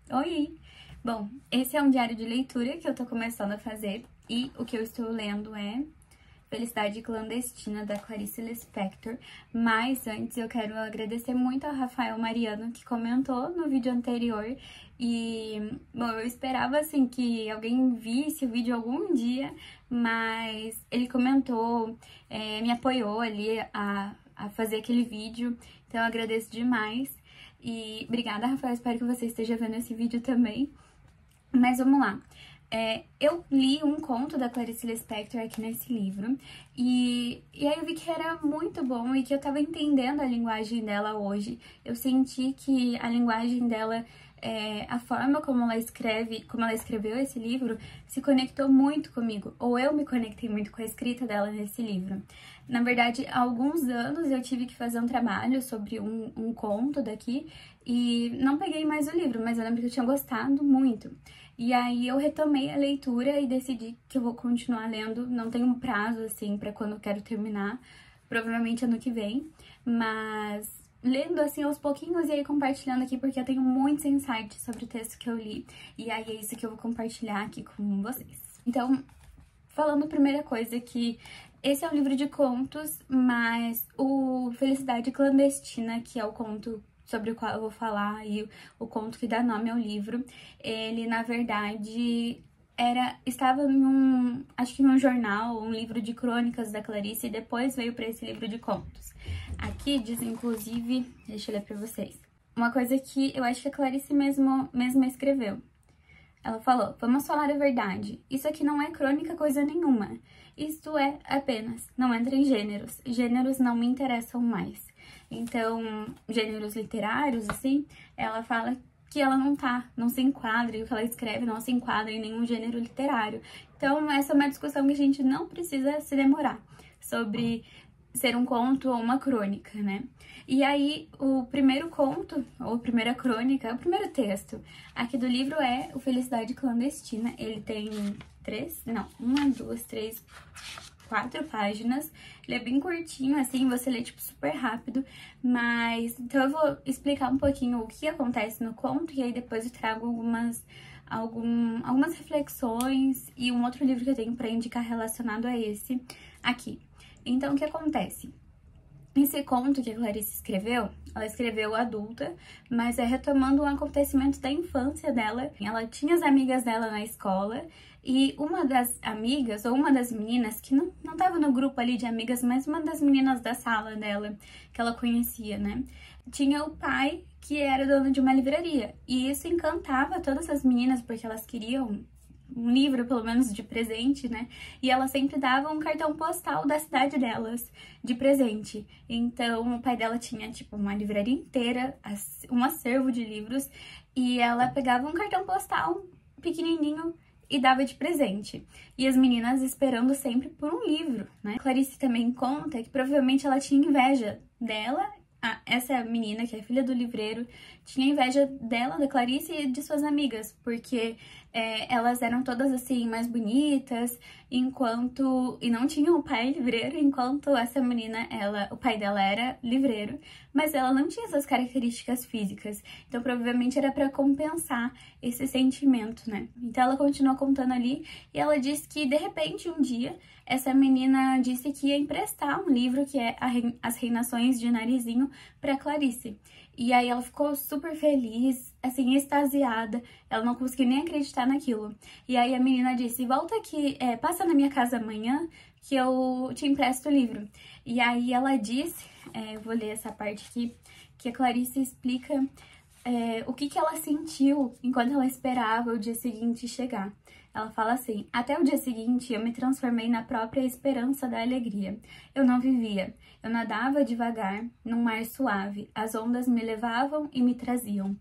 Oi! Bom, esse é um diário de leitura que eu tô começando a fazer e o que eu estou lendo é Felicidade Clandestina, da Clarice Lispector. Mas antes eu quero agradecer muito ao Rafael Mariano, que comentou no vídeo anterior. E, bom, eu esperava, assim, que alguém visse o vídeo algum dia, mas ele comentou, me apoiou ali a fazer aquele vídeo, então eu agradeço demais. E obrigada, Rafael, espero que você esteja vendo esse vídeo também. Mas vamos lá. Eu li um conto da Clarice Lispector aqui nesse livro e aí eu vi que era muito bom e que eu tava entendendo a linguagem dela hoje. Eu senti que a linguagem dela, a forma como ela escreveu esse livro, se conectou muito comigo, ou eu me conectei muito com a escrita dela nesse livro. Na verdade, há alguns anos eu tive que fazer um trabalho sobre um conto daqui e não peguei mais o livro, mas eu lembro que eu tinha gostado muito. E aí eu retomei a leitura e decidi que eu vou continuar lendo. Não tenho um prazo, assim, pra quando eu quero terminar. Provavelmente ano que vem. Mas lendo, assim, aos pouquinhos e aí compartilhando aqui, porque eu tenho muitos insights sobre o texto que eu li. E aí é isso que eu vou compartilhar aqui com vocês. Então, falando a primeira coisa que esse é um livro de contos, mas o Felicidade Clandestina, que é o conto sobre o qual eu vou falar e o conto que dá nome ao livro, ele, na verdade, estava acho que em um jornal, um livro de crônicas da Clarice, e depois veio para esse livro de contos. Aqui diz, inclusive, deixa eu ler para vocês, uma coisa que eu acho que a Clarice mesma escreveu. Ela falou: vamos falar a verdade, isso aqui não é crônica coisa nenhuma. Isto é apenas, não entra em gêneros. Gêneros não me interessam mais. Então, gêneros literários, assim, ela fala que ela não se enquadra, e o que ela escreve não se enquadra em nenhum gênero literário. Então, essa é uma discussão que a gente não precisa se demorar sobre ser um conto ou uma crônica, né? E aí, o primeiro conto, ou primeira crônica, o primeiro texto aqui do livro é o Felicidade Clandestina. Ele tem 4 páginas. Ele é bem curtinho, assim, você lê, tipo, super rápido. Mas, então eu vou explicar um pouquinho o que acontece no conto, e aí depois eu trago algumas reflexões e um outro livro que eu tenho pra indicar relacionado a esse aqui. Então, o que acontece? Esse conto que a Clarice escreveu, ela escreveu adulta, mas é retomando um acontecimento da infância dela. Ela tinha as amigas dela na escola e uma das amigas, ou uma das meninas, que não estava no grupo ali de amigas, mas uma das meninas da sala dela, que ela conhecia, né? Tinha o pai que era dono de uma livraria. E isso encantava todas as meninas, porque elas queriam um livro, pelo menos, de presente, né? E ela sempre dava um cartão postal da cidade delas de presente. Então, o pai dela tinha, tipo, uma livraria inteira, um acervo de livros, e ela pegava um cartão postal pequenininho e dava de presente. E as meninas esperando sempre por um livro, né? Clarice também conta que provavelmente ela tinha inveja dela. Essa menina, que é filha do livreiro, tinha inveja dela, da Clarice, e de suas amigas, porque elas eram todas, assim, mais bonitas, e não tinham o pai livreiro, enquanto essa menina, o pai dela era livreiro, mas ela não tinha essas características físicas, então provavelmente era pra compensar esse sentimento, né? Então ela continua contando ali, e ela diz que, de repente, um dia, essa menina disse que ia emprestar um livro que é As Reinações de Narizinho pra Clarice. E aí ela ficou super feliz, assim, extasiada, ela não conseguiu nem acreditar naquilo. E aí a menina disse: volta aqui, passa na minha casa amanhã que eu te empresto o livro. E aí ela disse, eu vou ler essa parte aqui, que a Clarice explica o que ela sentiu enquanto ela esperava o dia seguinte chegar. Ela fala assim: até o dia seguinte eu me transformei na própria esperança da alegria. Eu não vivia, eu nadava devagar num mar suave, as ondas me levavam e me traziam.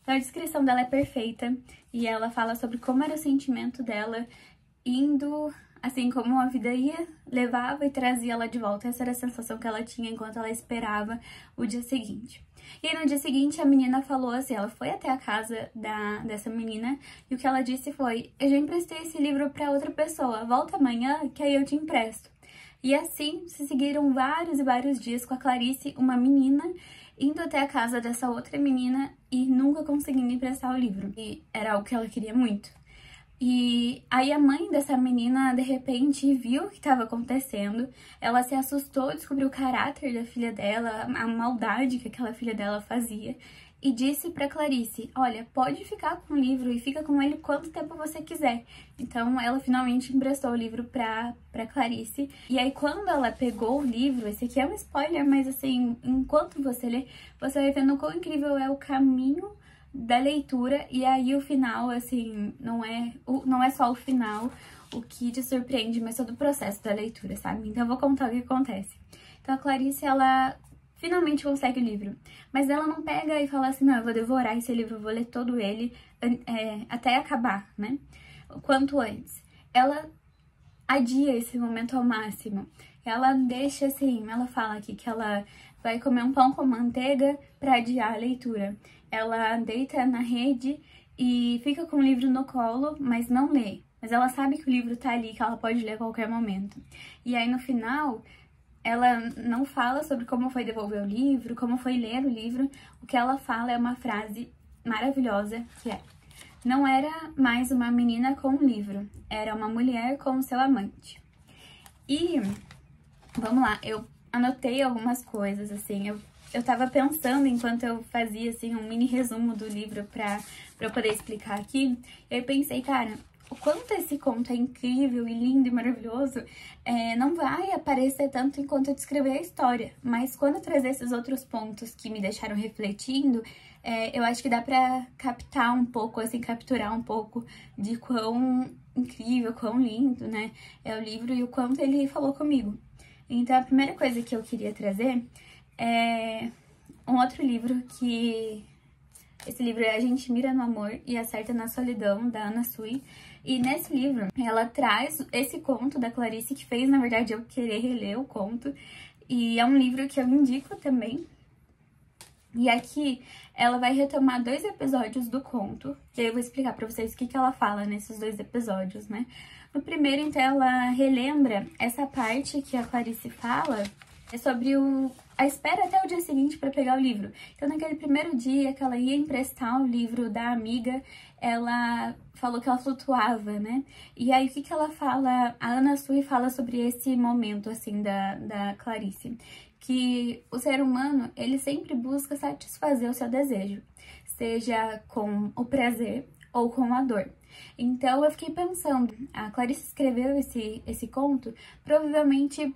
Então a descrição dela é perfeita e ela fala sobre como era o sentimento dela indo, assim como a vida ia, levava e trazia ela de volta. Essa era a sensação que ela tinha enquanto ela esperava o dia seguinte. E aí no dia seguinte a menina falou assim, ela foi até a casa dessa menina e o que ela disse foi: eu já emprestei esse livro para outra pessoa, volta amanhã que aí eu te empresto. E assim se seguiram vários e vários dias com a Clarice, uma menina, indo até a casa dessa outra menina e nunca conseguindo emprestar o livro. E era algo que ela queria muito. E aí a mãe dessa menina, de repente, viu o que estava acontecendo, ela se assustou, descobriu o caráter da filha dela, a maldade que aquela filha dela fazia, e disse pra Clarice, olha, pode ficar com o livro e fica com ele quanto tempo você quiser. Então ela finalmente emprestou o livro pra Clarice. E aí quando ela pegou o livro, esse aqui é um spoiler, mas assim, enquanto você lê, você vai vendo o quão incrível é o caminho da leitura, e aí o final, assim, não é só o final o que te surpreende, mas todo o processo da leitura, sabe? Então eu vou contar o que acontece. Então a Clarice, ela finalmente consegue o livro, mas ela não pega e fala assim, não, eu vou devorar esse livro, eu vou ler todo ele até acabar, né? O quanto antes. Ela adia esse momento ao máximo. Ela deixa assim, ela fala aqui que ela vai comer um pão com manteiga pra adiar a leitura. Ela deita na rede e fica com o livro no colo, mas não lê. Mas ela sabe que o livro tá ali, que ela pode ler a qualquer momento. E aí no final, ela não fala sobre como foi devolver o livro, como foi ler o livro. O que ela fala é uma frase maravilhosa, que é: não era mais uma menina com um livro, era uma mulher com seu amante. E, vamos lá, eu anotei algumas coisas, assim, eu tava pensando enquanto eu fazia, assim, um mini resumo do livro pra eu poder explicar aqui, e aí eu pensei, cara, o quanto esse conto é incrível e lindo e maravilhoso, não vai aparecer tanto enquanto eu descrever a história, mas quando eu trazer esses outros pontos que me deixaram refletindo, eu acho que dá pra captar um pouco, assim, capturar um pouco de quão incrível, quão lindo, né, é o livro e o quanto ele falou comigo. Então, a primeira coisa que eu queria trazer é um outro livro que... Esse livro é A Gente Mira no Amor e Acerta na Solidão, da Anna Sui. E nesse livro, ela traz esse conto da Clarice, que fez, na verdade, eu querer reler o conto. E é um livro que eu indico também. E aqui, ela vai retomar 2 episódios do conto, que aí eu vou explicar pra vocês o que ela fala nesses 2 episódios, né? No primeiro, então, ela relembra essa parte que a Clarice fala, é sobre a espera até o dia seguinte para pegar o livro. Então, naquele primeiro dia que ela ia emprestar o livro da amiga, ela falou que ela flutuava, né? E aí, o que ela fala? A Anna Sui fala sobre esse momento, assim, da Clarice. Que o ser humano, ele sempre busca satisfazer o seu desejo, seja com o prazer ou com a dor. Então, eu fiquei pensando, a Clarice escreveu esse conto, provavelmente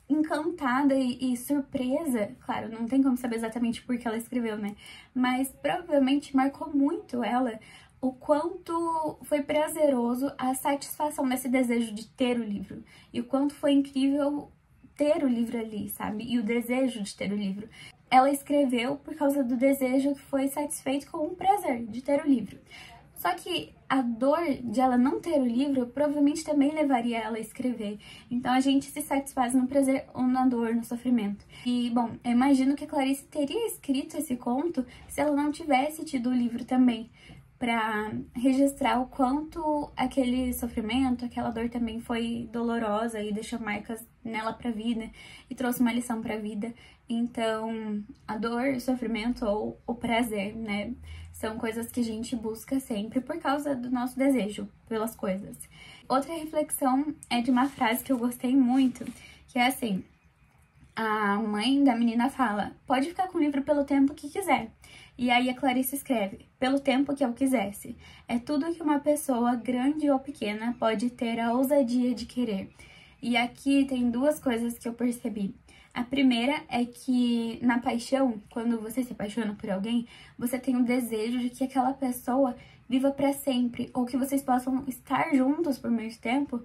encantada e surpresa, claro, não tem como saber exatamente por que ela escreveu, né? Mas provavelmente marcou muito ela o quanto foi prazeroso a satisfação desse desejo de ter o livro. E o quanto foi incrível ter o livro ali, sabe? E o desejo de ter o livro. Ela escreveu por causa do desejo que foi satisfeito com o prazer de ter o livro. Só que a dor de ela não ter o livro provavelmente também levaria ela a escrever. Então a gente se satisfaz no prazer ou na dor, no sofrimento. E, bom, eu imagino que a Clarice teria escrito esse conto se ela não tivesse tido o livro também, para registrar o quanto aquele sofrimento, aquela dor também foi dolorosa e deixou marcas nela pra vida e trouxe uma lição pra vida. Então, a dor, o sofrimento ou o prazer, né, são coisas que a gente busca sempre por causa do nosso desejo pelas coisas. Outra reflexão é de uma frase que eu gostei muito, que é assim: a mãe da menina fala, pode ficar com o livro pelo tempo que quiser. E aí a Clarice escreve, pelo tempo que eu quisesse. É tudo que uma pessoa, grande ou pequena, pode ter a ousadia de querer. E aqui tem 2 coisas que eu percebi. A primeira é que na paixão, quando você se apaixona por alguém, você tem o desejo de que aquela pessoa viva para sempre, ou que vocês possam estar juntos por muito tempo.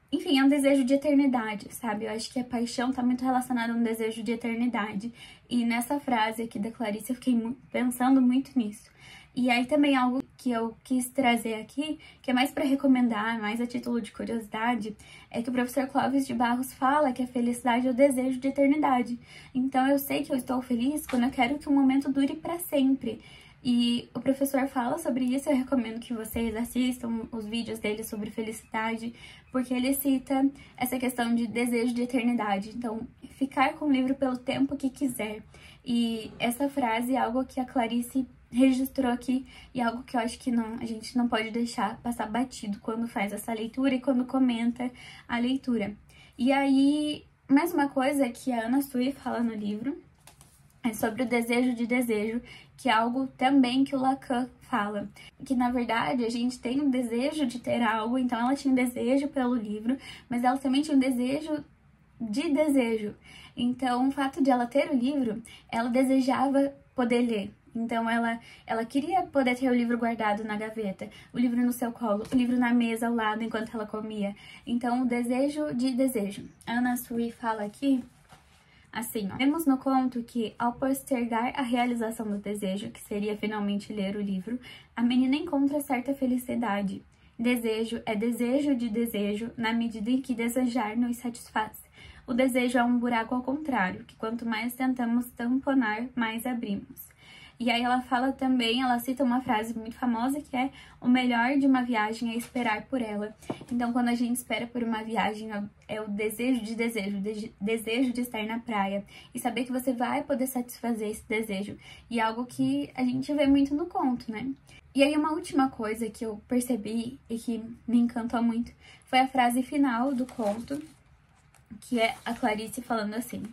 Enfim, é um desejo de eternidade, sabe? Eu acho que a paixão tá muito relacionada a um desejo de eternidade. E nessa frase aqui da Clarice, eu fiquei pensando muito nisso. E aí também algo que eu quis trazer aqui, que é mais para recomendar, mais a título de curiosidade, é que o professor Clóvis de Barros fala que a felicidade é o desejo de eternidade. Então eu sei que eu estou feliz quando eu quero que o momento dure para sempre. E o professor fala sobre isso, eu recomendo que vocês assistam os vídeos dele sobre felicidade, porque ele cita essa questão de desejo de eternidade. Então, ficar com o livro pelo tempo que quiser. E essa frase é algo que a Clarice registrou aqui e é algo que eu acho que a gente não pode deixar passar batido quando faz essa leitura e quando comenta a leitura. E aí, mais uma coisa que a Anna Sui fala no livro é sobre o desejo de desejo, que é algo também que o Lacan fala. Que, na verdade, a gente tem um desejo de ter algo, então ela tinha um desejo pelo livro, mas ela também tinha um desejo de desejo. Então, o fato de ela ter o livro, ela desejava poder ler. Então, ela queria poder ter o livro guardado na gaveta, o livro no seu colo, o livro na mesa ao lado enquanto ela comia. Então, o desejo de desejo. A Anna Sui fala aqui assim, ó. Vemos no conto que, ao postergar a realização do desejo, que seria finalmente ler o livro, a menina encontra certa felicidade. Desejo é desejo de desejo na medida em que desejar nos satisfaz. O desejo é um buraco ao contrário, que quanto mais tentamos tamponar, mais abrimos. E aí ela fala também, ela cita uma frase muito famosa que é: o melhor de uma viagem é esperar por ela. Então, quando a gente espera por uma viagem, é o desejo de desejo, desejo de estar na praia. E saber que você vai poder satisfazer esse desejo. E é algo que a gente vê muito no conto, né? E aí uma última coisa que eu percebi e que me encantou muito foi a frase final do conto, que é a Clarice falando assim: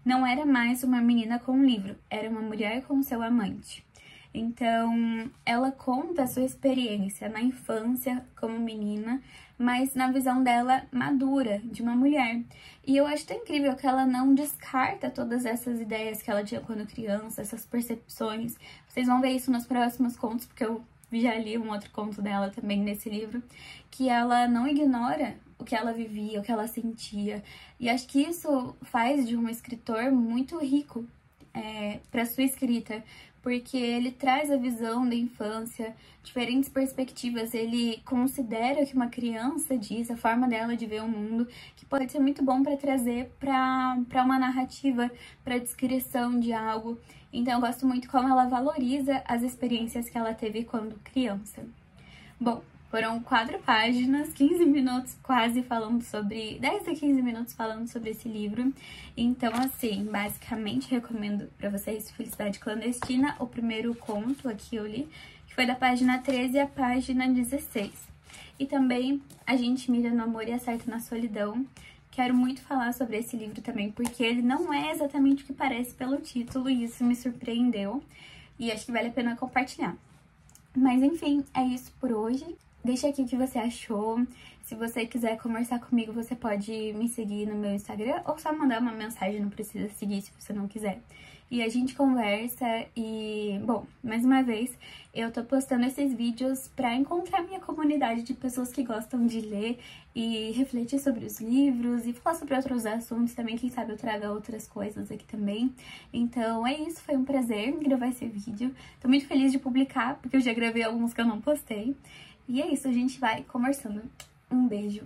não era mais uma menina com um livro, era uma mulher com seu amante. Então, ela conta a sua experiência na infância como menina, mas na visão dela madura, de uma mulher. E eu acho tão incrível que ela não descarta todas essas ideias que ela tinha quando criança, essas percepções. Vocês vão ver isso nos próximos contos, porque eu já li um outro conto dela também nesse livro, que ela não ignora o que ela vivia, o que ela sentia. E acho que isso faz de um escritor muito rico para sua escrita, porque ele traz a visão da infância, diferentes perspectivas, ele considera o que uma criança diz, a forma dela de ver o mundo, que pode ser muito bom para trazer para uma narrativa, para descrição de algo. Então eu gosto muito como ela valoriza as experiências que ela teve quando criança. Bom, foram 4 páginas, 15 minutos quase falando sobre... 10 a 15 minutos falando sobre esse livro. Então, assim, basicamente recomendo pra vocês Felicidade Clandestina, o primeiro conto aqui eu li, que foi da página 13 à página 16. E também A Gente Mira no Amor e Acerta na Solidão. Quero muito falar sobre esse livro também, porque ele não é exatamente o que parece pelo título, e isso me surpreendeu. E acho que vale a pena compartilhar. Mas, enfim, é isso por hoje. Deixa aqui o que você achou. Se você quiser conversar comigo, você pode me seguir no meu Instagram ou só mandar uma mensagem, não precisa seguir se você não quiser. E a gente conversa e, bom, mais uma vez, eu tô postando esses vídeos pra encontrar minha comunidade de pessoas que gostam de ler e refletir sobre os livros e falar sobre outros assuntos também, quem sabe eu traga outras coisas aqui também. Então é isso, foi um prazer gravar esse vídeo. Tô muito feliz de publicar, porque eu já gravei alguns que eu não postei. E é isso, a gente vai conversando. Um beijo!